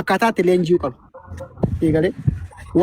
akkataatti leenjii qabu. Eegalee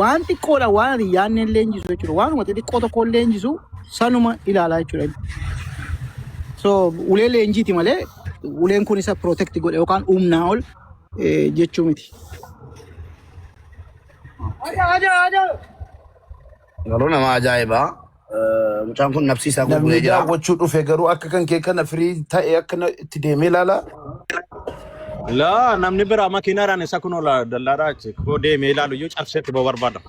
wanti qola waan yaanneen leenjisuu jechuudha. Waanuma xixiqqoo tokko leenjisuu sanuma ilaalaa jechuudha. So ulee leenjiiti malee uleen kun isa protect godhe yookaan humnaa ol jechuu miti. Garuu nama ajaa'ibaa. Mucaan kun nafsi isaa gurguree jira. Namni daawwachuu dhufe garuu akka kan kee kana firii ta'e akka itti deemee ilaala. La namni bira makiinaadhaan isa kun ola dallaadhaa achi koo deemee ilaalu iyyuu cabseetti boo barbaada.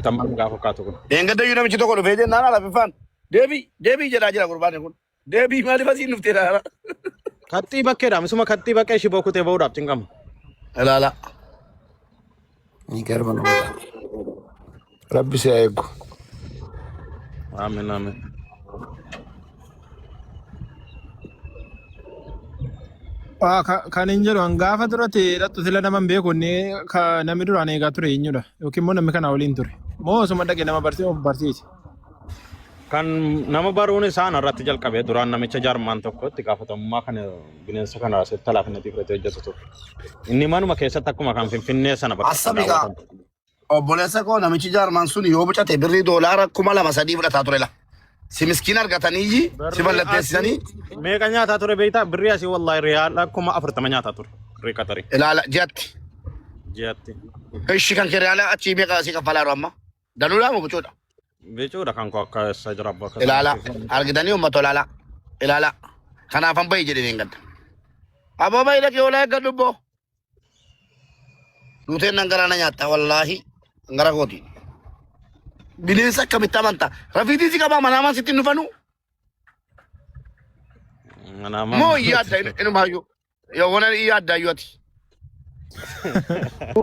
Tammaan gaafa kaatu kun. Deengaddayyuu namichi tokko dhufee jennaan ala biffaan. Deebii jedhaa jira gurbaadni kun. Deebii maaliif asiin dhuftee dha? Kattii bakkeedha misuma kattii bakkee shiboo kutee ba'uudhaaf cinqamu. Ilaala. Ni garba nama. Rabbi si eegu. Amiin amiin. Kan hin jedhu hangaafa duratti hidhattu sila naman beeku inni namni duraan eegaa ture eenyudha yookiin immoo namni kana waliin ture moo osuma dhaqee nama barsiise. Kan nama baruun isaan irratti jalqabee duraan namicha jaarmaan tokkotti gaafatamummaa kan bineensa kana asitti laafneetiif irratti hojjetu ture. Inni manuma keessatti akkuma kan finfinnee sana bakka. Assabigaa obboleessa koo namichi jaarmaan sun yoo bucate birrii doolaara 2,300 fudhataa ture la. Si miskiin argatanii si ballatteessanii. Meeqa nyaataa ture beektaa birrii asii wallahi riyaala 40 nyaataa ture birrii Qatarii. Ilaala ji'atti. Ji'atti. Ishi kan kee riyaala achii meeqa asii kaffalaa jiru amma? Danuudhaa moo bucuudha? Bicuudha kan koo akka isa jira bakka. Ilaala argitanii uummatoo ilaala. Ilaala kanaafan bahi jedhanii hin gadda. Aboo bahi dhaqee olaa eeggadhu boo. Duuteen dhangalaana nyaatta wallaahi dhangara kooti. Bineensa akkamitti amanta? Rafiitii si qabaa manaamaan sitti hin dhufanu? Moo iyyaadda inumaayyuu? Yoo wana iyyaadda ati.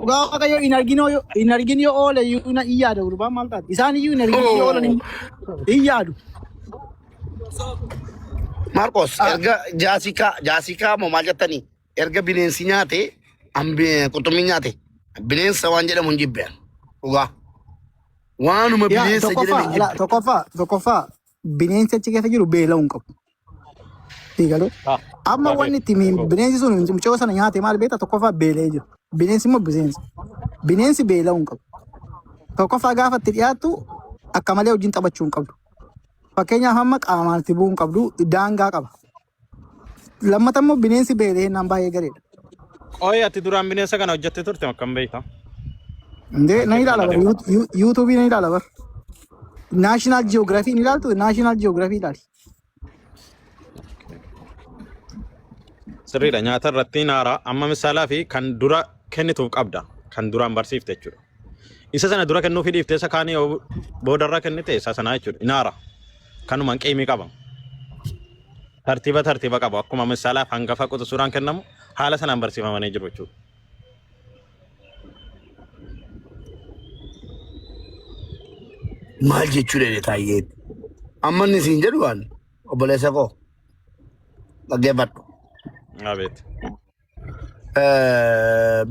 Gaafa yoo hin argin yoo oole iyyuu iyyaada gurbaan maal taate? Isaan iyyuu hin argin yoo oolan iyyaadu. Marcos erga jaasikaa moo maal jettanii? Erga bineensi nyaate qurxummii nyaate bineensa waan jedhamu hin jibbeen. Dhugaa. Waanuma bineensa jedhame hin tokkoffaa bineensi achi keessa jiru beela'uu hin qabu. Eegaloo. Amma wanni itti bineensi sun mucoo sana nyaate maal beektaa tokkoffaa beela'ee jiru. Bineensi immoo bineensa. Bineensi beela'uu hin qabu. Tokkoffaa gaafa itti dhiyaattu akka malee wajjin taphachuu hin qabdu. Fakkeenyaaf amma qaamaan itti bu'uu hin qabdu daangaa qaba. Lammata immoo bineensi beela'ee naan baay'ee gareedha. Ooyi ati duraan bineensa kana hojjettee turte akkam beektaa? Ndee na ilaala bar YouTube na ilaala bar. National Geography ni ilaaltu National Geography ilaali. Sirriidha nyaata irratti naara amma misaalaa fi kan dura kennituuf qabda kan duraan barsiifte jechuudha. Isa sana dura kennuufii dhiiftee isa kaanii boodarraa kennite isa sana jechuudha. Naara kanumaan qiimii qaba. Tartiiba qabu akkuma misaalaaf hangafa qotu suuraan kennamu haala sanaan barsiifamanii jiru jechuudha. maal jechuudha taayee amma inni siin jedhu waan obboleessa koo dhaggeeffadhu. Abeet.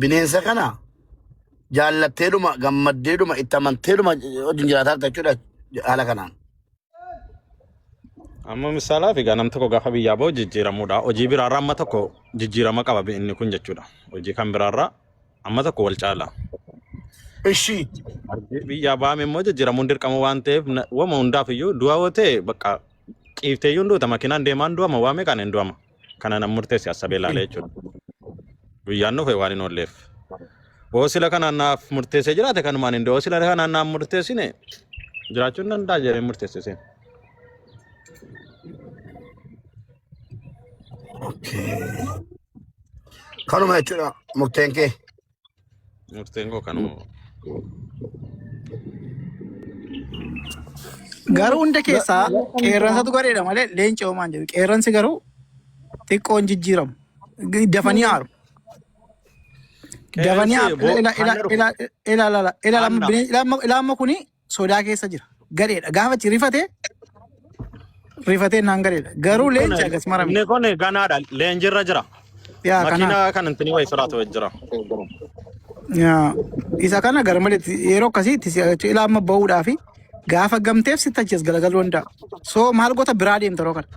Bineensa kana jaallatteedhuma gammaddeedhuma itti amanteedhuma wajjin jiraataa jechuudha haala kanaan. Amma misaalaa fi ganam tokko gaafa biyyaa ba'u jijjiiramuudha. Hojii biraarraa amma tokko jijjiirama qaba inni kun jechuudha. Hojii kan biraarraa amma tokko wal caala. Ishi. Biyyaa ba'ame immoo jijjiiramuun dirqama waan ta'eef wama hundaaf iyyuu du'a yoo ta'e bakka qiiftee iyyuu hunduuta makinaan deemaan du'ama waame kan hin du'ama. Kana nam murteessi asabee ilaalee jechuudha. Guyyaan dhufe waan hin oolleef. Hoosila kanaan naaf murteessee jiraate kanumaan hin du'e. Hoosila kanaan naaf murteessine jiraachuun danda'a jedhee murteessiseen. Kanuma jechuudha murteen kee. Murteen koo kanuma. Garuu hunda keessaa qeerransatu gareedha malee leenci hoomaan jedhu. Qeerransi garuu xiqqoon jijjiiramu. Dafanii haaru. Dafanii ilaalama kuni sodaa keessa jira. Gareedha. Gaafa itti rifatee naan gareedha. Garuu leenci agas marame. Inni kun ganaadha. Leenjirra jira. Makiina kan intini wayi soraatu jira. Isa kana gara malee yeroo akkasiitti ilaalama ba'uudhaafi gaafa gamteef sitti achi as galagaluu danda'a. So maal goota biraa deemta yeroo kana.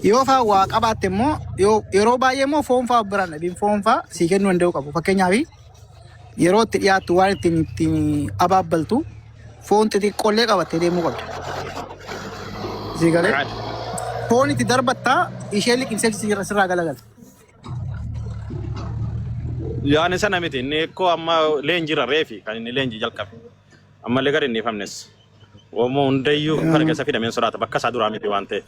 Yoo faa waa qabaatte immoo yeroo baay'ee immoo foon faa biraan dhabiin foon faa sii kennuu danda'u qabu. Fakkeenyaaf yeroo itti dhiyaattu waan ittiin abaabbaltu foon xixiqqoollee qabattee deemuu qabdi. Sii galee foon itti darbattaa ishee liqimsee sirraa galagala. Yaani sana miti inni ekkoo amma leenjira reefi kan inni leenji jalqabe. Ammallee gadi inni ifamnes. Oomoo hundayyuu kana keessa fidameen sodaata bakka isaa duraa miti waan ta'eef.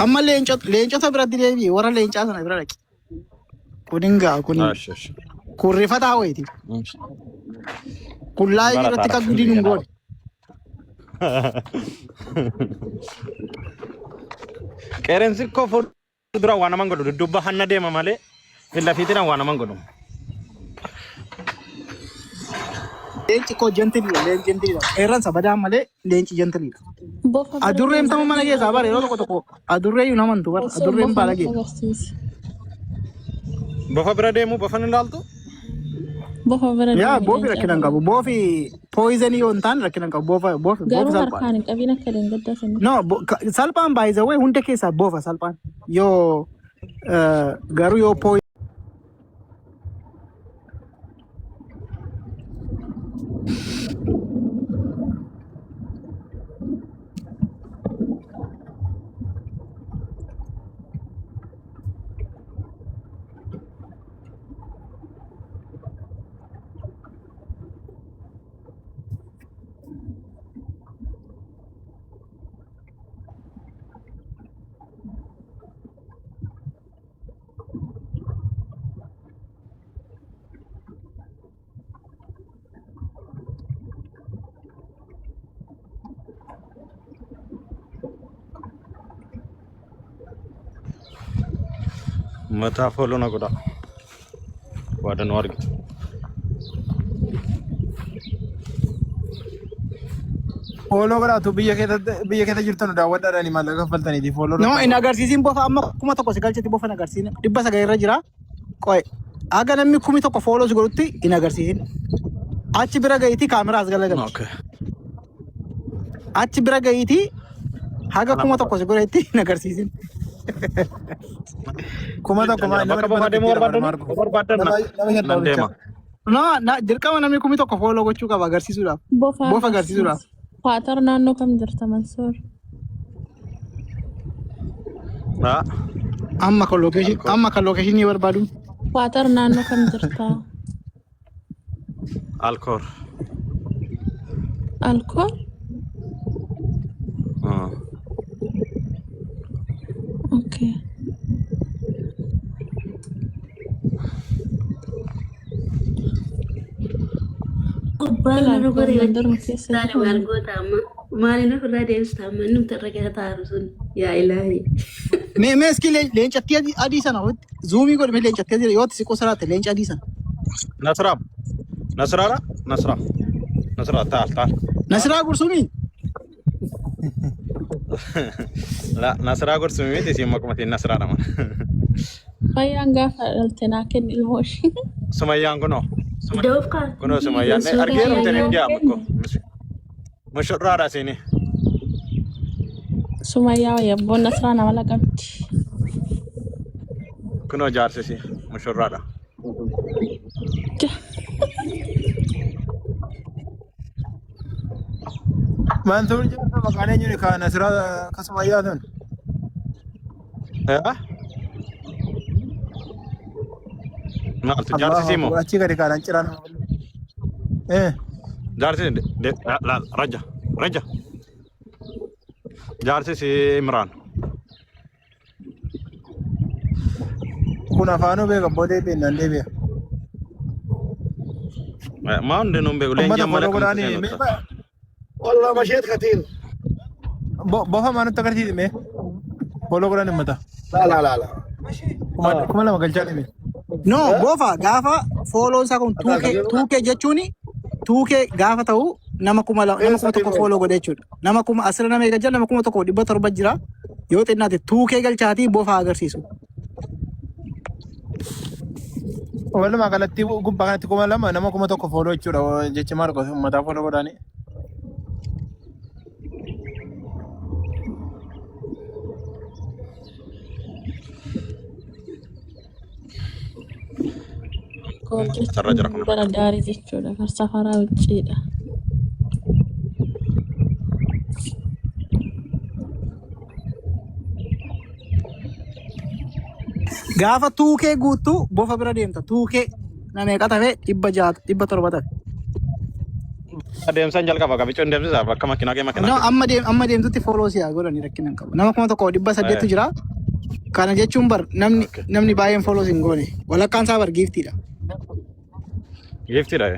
Amma leencota biratti deebi'e warra leencaa sana bira dhaqi. Kunin gaa kun rifataa wayiiti. Kun laayii irratti kan gudiin hin goone. Qeerransi koo fuuldura waan naman godhu dudduuba hanna deema malee fillafiitiin waan naman godhu. Leenci koo jentiliidha. Qeerransa badaan malee leenci jentiliidha. Adurreen tamma mana keessaa bara yeroo tokko adurreeyyuu namantu bara adurreen baala geessa. Bofa bira deemu bofa ni ilaaltu? Bofa bira deemu. Yaa boofi rakkinan qabu. Boofi pooyizanii yoo hin taane rakkinan qabu. Boofi Garuu salphaan. harkaan hin qabiin akka deengadaasanii. No, salphaan baay'isawee hunda keessaa boofa salphaan. Yoo garuu yoo pooyi. Mataa fooloo na godha. Waada nu argitu. Fooloo godhaatu biyya keessa jirtan daawwadhaadhaan maallaqa kaffaltaniiti fooloo. No, hin agarsiisin bofa amma 1,000 si galchetti bofa hin agarsiisin. 900 irra jira. Qo'e. Aga namni 1,000 fooloo si godhutti hin agarsiisin. Achi bira gahiitii kaameraa as galagalchi. Okay. Achi bira gahiitii haga 1,000 si godhetti hin agarsiisin. Kuma tokko maal Bakka bofa deemu barbaadan nan deema. No, dirqama namni 1,000 fooloo gochuu qaba agarsiisuudhaaf. Bofa agarsiisuudhaaf. Paatar naannoo kam jirta Mansoor? Haa. Amma kan lokeeshinii barbaadu. Paatar naannoo kam jirta? Alkoor. Alkool? Okay. Kubbaan rogoree saale wargoota amma maaliin ofirraa deemsita amma numti irra gara taaru sun yaa ilaahi. Mee iski leencatti adii sana zuumii godhame leencatti adii yoo si qosaraate leenca adii sana. Nasraa taal. Nasiraa Gursumii. La Nasraa Gursumii miti si makkumatiin Nasraa nama. Fayyaan gaafa dhalte naa kenni ilmoo ishee. Sumayyaan kunoo. Doofkaa. Kunoo Sumayyaan argee rumte ni jaamu ko. Mushurraadha sini. Sumayyaa yabboon Nasraa nama laqabdi. Kunoo jaarsisi mushurraadha. Mansuur jedhama maqaan eenyuuni kaan asirraa akkasuma yaadun. Maaltu jaarsisi moo? Achi gadi kaadhaan ciraan. Jaarsisi Raja. Jaarsisi Imraan. Kun afaanuu beeka boodee beennaan deebi'a. Maa hundinuu hin beeku leenjii amma godhaanii. والله مشيت كثير. Bofa maanutti agarsiisi mee? Fooloo godhan himmata. لا. Kuma lama galchaa dhime. No, bofa gaafa fooloo isaa kun tuukee jechuun tuukee gaafa ta'u nama 1,000 fooloo godhe jechuudha. Nama 10 asirra nama eeggachaa nama 1,700 jira. Yoo xinnaate tuukee galchaatii bofa agarsiisu. Walumaa galatti gubbaa kanatti 2,000 nama 1,000 follow jechuudha jechi Maarqos uummataa follow godhanii. Kool jechuun gara gaarii jechuudha. Kan safaraa wicciidha. Gaafa tuukee guutuu bofa bira deemta. Tuukee nameeqa tafe 600 700 tafe. Adeemsaan jalqaba qabichoon deemsisaa bakka makiinaa kee No, makiinaa. amma deemtutti follow siyaa godhanii rakkina hin qabu. Nama 1,800 jira. Kana jechuun bar namni baay'een follow hin goone. Walakkaan isaa bar giiftiidha. Giiftiidha.